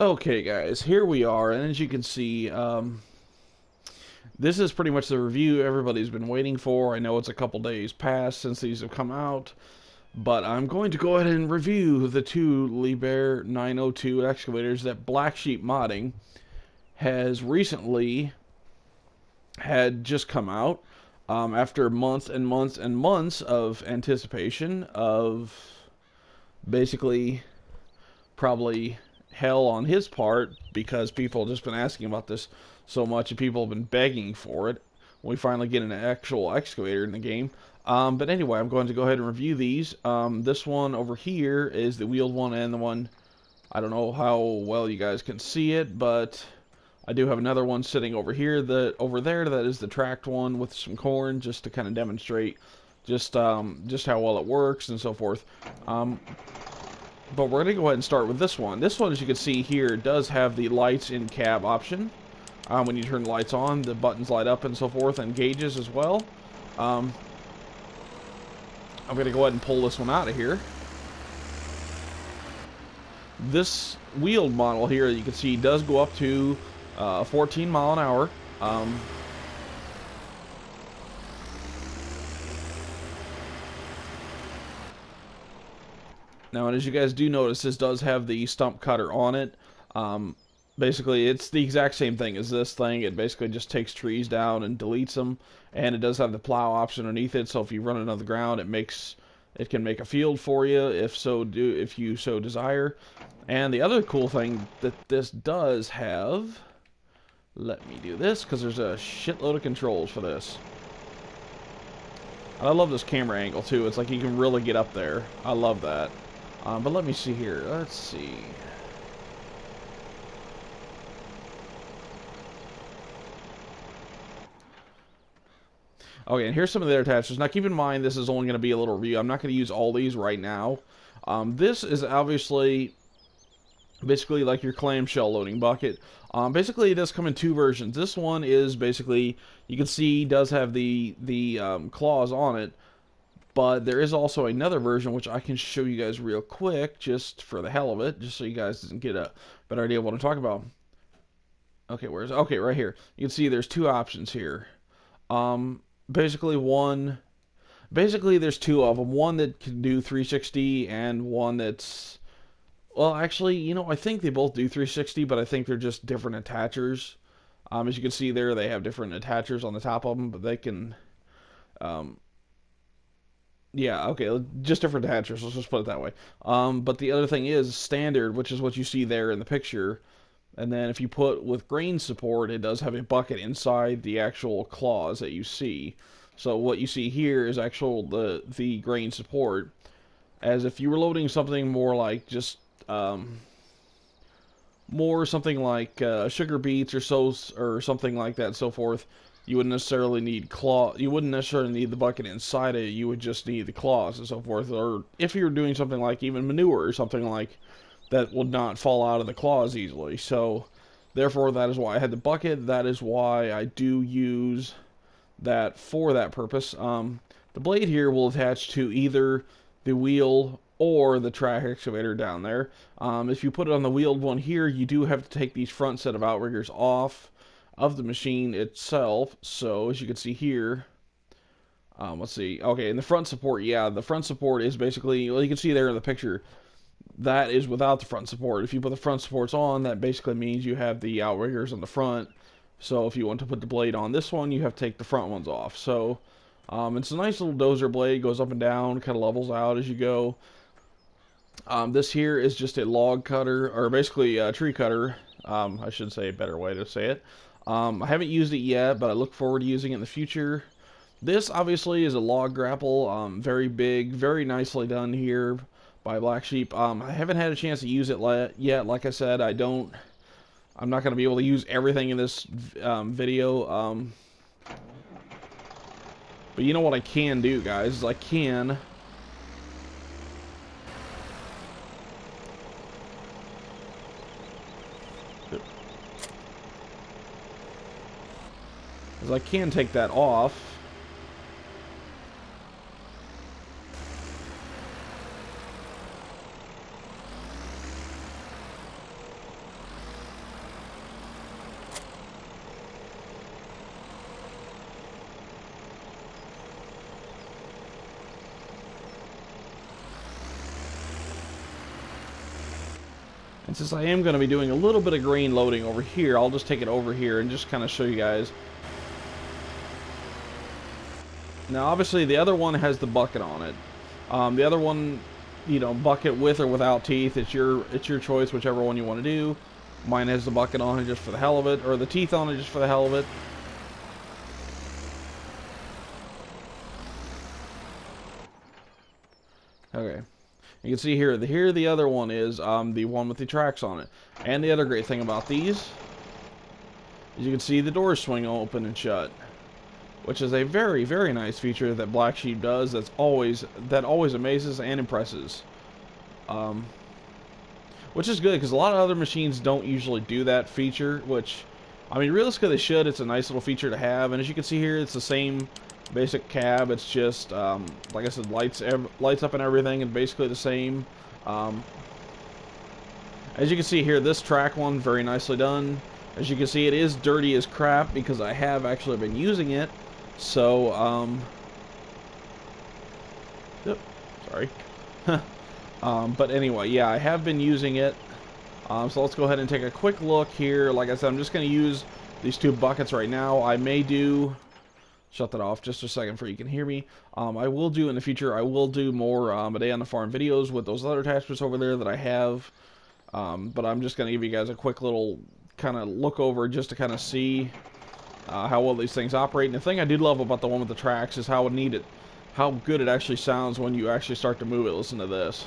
Okay, guys, here we are, and as you can see, this is pretty much the review everybody's been waiting for. I know it's a couple days past since these have come out, but I'm going to go ahead and review the two Liebherr 902 excavators that Blacksheep Modding has recently had just come out after months and months and months of anticipation of basically probably hell on his part because people have just been asking about this so much and people have been begging for it. We finally get an actual excavator in the game. But anyway, I'm going to go ahead and review these. This one over here is the wheeled one, and the one, I don't know how well you guys can see it, but I do have another one sitting over here, over there, that is the tracked one with some corn, just to kind of demonstrate just how well it works and so forth. But we're going to go ahead and start with this one. This one, as you can see here, does have the lights in cab option. When you turn the lights on, the buttons light up and so forth, and gauges as well. I'm going to go ahead and pull this one out of here. This wheeled model here, you can see, does go up to 14 mile an hour. Now, and as you guys do notice, this does have the stump cutter on it. Basically, it's the exact same thing as this thing. It basically just takes trees down and deletes them, and it does have the plow option underneath it. So if you run it on the ground, it can make a field for you if you so desire. And the other cool thing that this does have, let me do this because there's a shitload of controls for this. And I love this camera angle too. It's like you can really get up there. I love that. But let me see here. Let's see. Okay, and here's some of their attachments. Now, keep in mind, this is only going to be a little review. I'm not going to use all these right now. This is obviously basically like your clamshell loading bucket. Basically, it does come in two versions. This one is basically, you can see, does have the claws on it. But there is also another version which I can show you guys real quick, just for the hell of it, just so you guys can get a better idea of what I'm talking about. Okay, okay, right here. You can see there's two options here. Um, basically one, basically there's two of them. One that can do 360 and one that's, well, actually, I think they both do 360, but I think they're just different attachers. As you can see there, they have different attachers on the top of them, but they can, um, yeah, okay, just different attachers. Let's just put it that way. But the other thing is standard, which is what you see there in the picture. And then if you put with grain support, it does have a bucket inside the actual claws that you see. So what you see here is actual the grain support. As if you were loading something more like just more something like sugar beets or something like that, and so forth. You wouldn't necessarily need You wouldn't necessarily need the bucket inside it. You would just need the claws and so forth. Or if you were doing something like even manure or something like that, would not fall out of the claws easily. So, therefore, that is why I had the bucket. That is why I do use that for that purpose. The blade here will attach to either the wheel or the track excavator down there. If you put it on the wheeled one here, you do have to take these front set of outriggers off of the machine itself. So as you can see here, let's see. Okay, and the front support, yeah, the front support is basically, well, you can see there in the picture, that is without the front support. If you put the front supports on, that basically means you have the outriggers on the front. So if you want to put the blade on this one, you have to take the front ones off. So it's a nice little dozer blade, goes up and down, kind of levels out as you go. This here is just a log cutter, or basically a tree cutter. I should say a better way to say it. I haven't used it yet, but I look forward to using it in the future. This obviously is a log grapple, very big, very nicely done here by Blacksheep. I haven't had a chance to use it yet. Like I said, I'm not going to be able to use everything in this video. But you know what I can do, guys, is I can take that off. And since I am going to be doing a little bit of grain loading over here, I'll just take it over here and just kind of show you guys. Now, obviously, the other one has the bucket on it. The other one, you know, bucket with or without teeth. It's your choice, whichever one you want to do. Mine has the bucket on it just for the hell of it, or the teeth on it just for the hell of it. Okay. You can see here the other one is the one with the tracks on it. And the other great thing about these is you can see the doors swing open and shut, which is a very, very nice feature that Blacksheep does. That always amazes and impresses. Which is good because a lot of other machines don't usually do that feature. Which, I mean, realistically they should. It's a nice little feature to have. And as you can see here, it's the same basic cab. It's just like I said, lights up and everything, and basically the same. As you can see here, this track one, very nicely done. As you can see, it is dirty as crap because I have actually been using it. So, yep, sorry. But anyway, yeah, I have been using it. So let's go ahead and take a quick look here. Like I said, I'm just going to use these two buckets right now. I may do... Shut that off just a second for you can hear me. I will do in the future, I will do more a day on the farm videos with those other attachments over there that I have. But I'm just going to give you guys a quick little kind of look over just to kind of see how well these things operate. And the thing I did love about the one with the tracks is how good it actually sounds when you actually start to move it. Listen to this.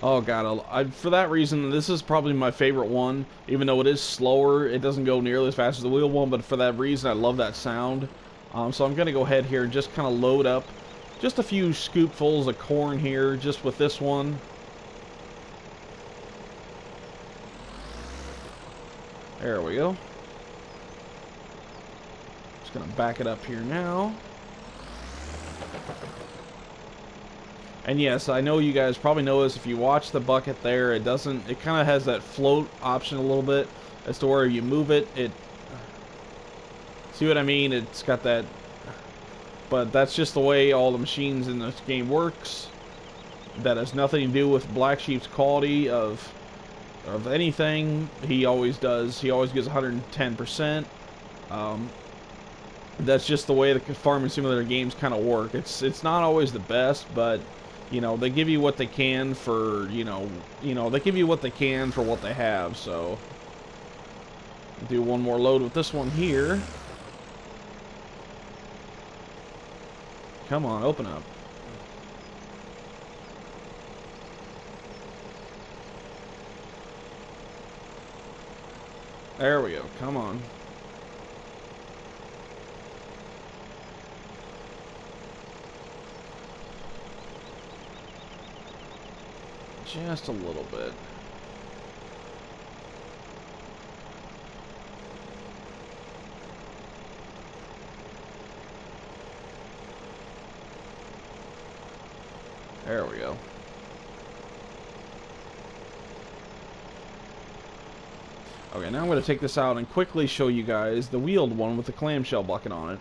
Oh god, for that reason, this is probably my favorite one. Even though it is slower, it doesn't go nearly as fast as the wheel one, but for that reason, I love that sound. So I'm going to go ahead here and just kind of load up just a few scoopfuls of corn here, just with this one. There we go. Just going to back it up here now. And yes, I know you guys probably notice if you watch the bucket there, it kind of has that float option a little bit as to where you move it, see what I mean? It's got that, but that's just the way all the machines in this game works. That has nothing to do with Blacksheep's quality of anything. He always gives 110%. That's just the way the farming simulator games kind of work. It's not always the best, but you know, they give you what they can for, they give you what they can for what they have. So do one more load with this one here. Come on, open up. There we go. Come on. Just a little bit. There we go. Okay, now I'm going to take this out and quickly show you guys the wheeled one with the clamshell bucket on it.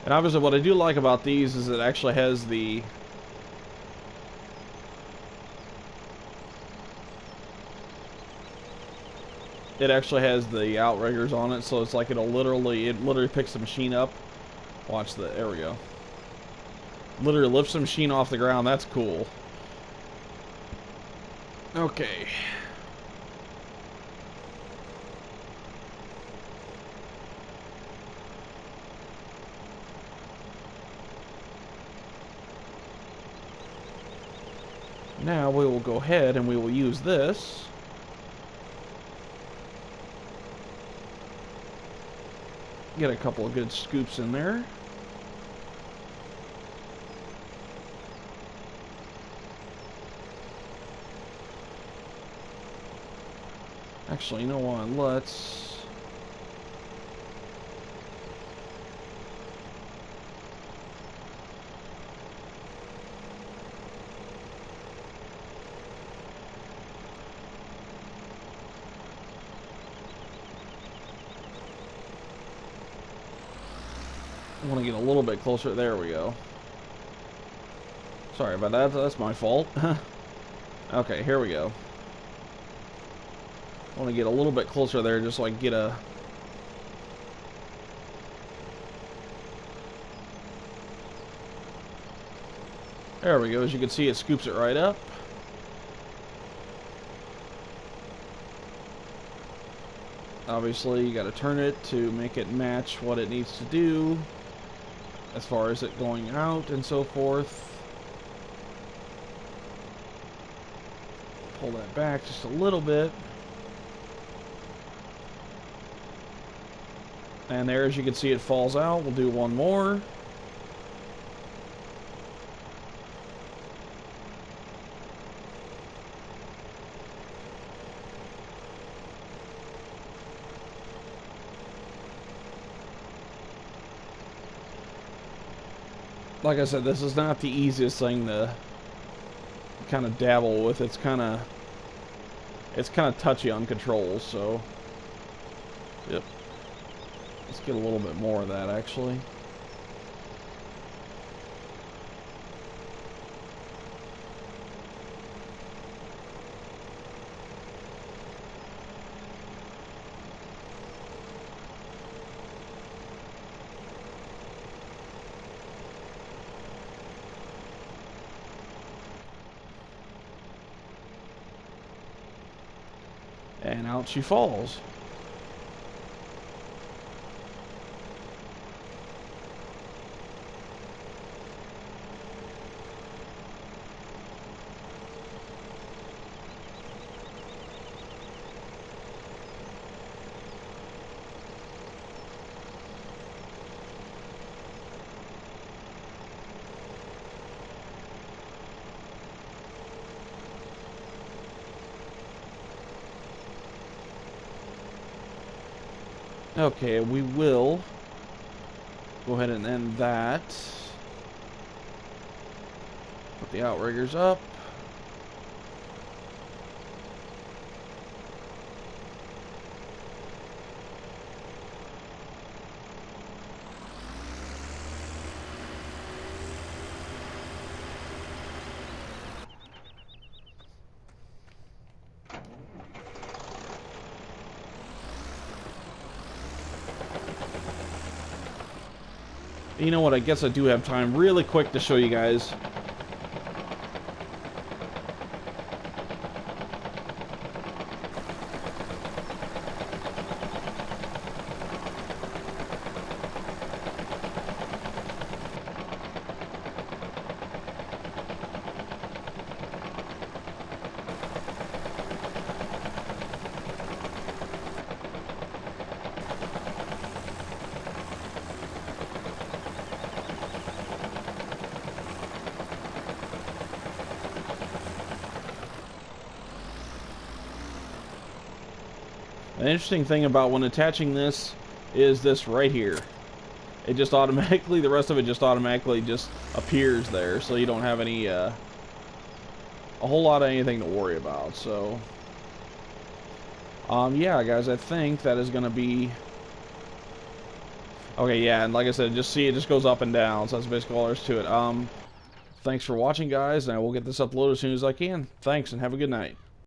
And obviously what I do like about these is it actually has the... It actually has the outriggers on it, so it's like it literally picks the machine up. Watch that, there we go. Literally lifts the machine off the ground, that's cool. Okay. Now we will go ahead and we will use this. Get a couple of good scoops in there. Actually, you know what? Let's... I want to get a little bit closer. There we go. Sorry about that. That's my fault. Okay, here we go. I want to get a little bit closer there just so I can get a... There we go. As you can see, it scoops it right up. Obviously, you got to turn it to make it match what it needs to do as far as it going out and so forth. Pull that back just a little bit. And there, as you can see, it falls out. We'll do one more. Like I said, this is not the easiest thing to kind of dabble with. It's kind of touchy on controls, so yep. Let's get a little bit more of that, actually. And out she falls. Okay, we will go ahead and end that. Put the outriggers up. You know what, I guess I do have time really quick to show you guys. An interesting thing about when attaching this is this right here. It just automatically, the rest of it just automatically just appears there, so you don't have any, a whole lot of anything to worry about. So, yeah, guys, I think that is going to be... Okay, yeah, and like I said, just see, it just goes up and down, so that's basically all there is to it. Thanks for watching, guys, and I will get this uploaded as soon as I can. Thanks, and have a good night.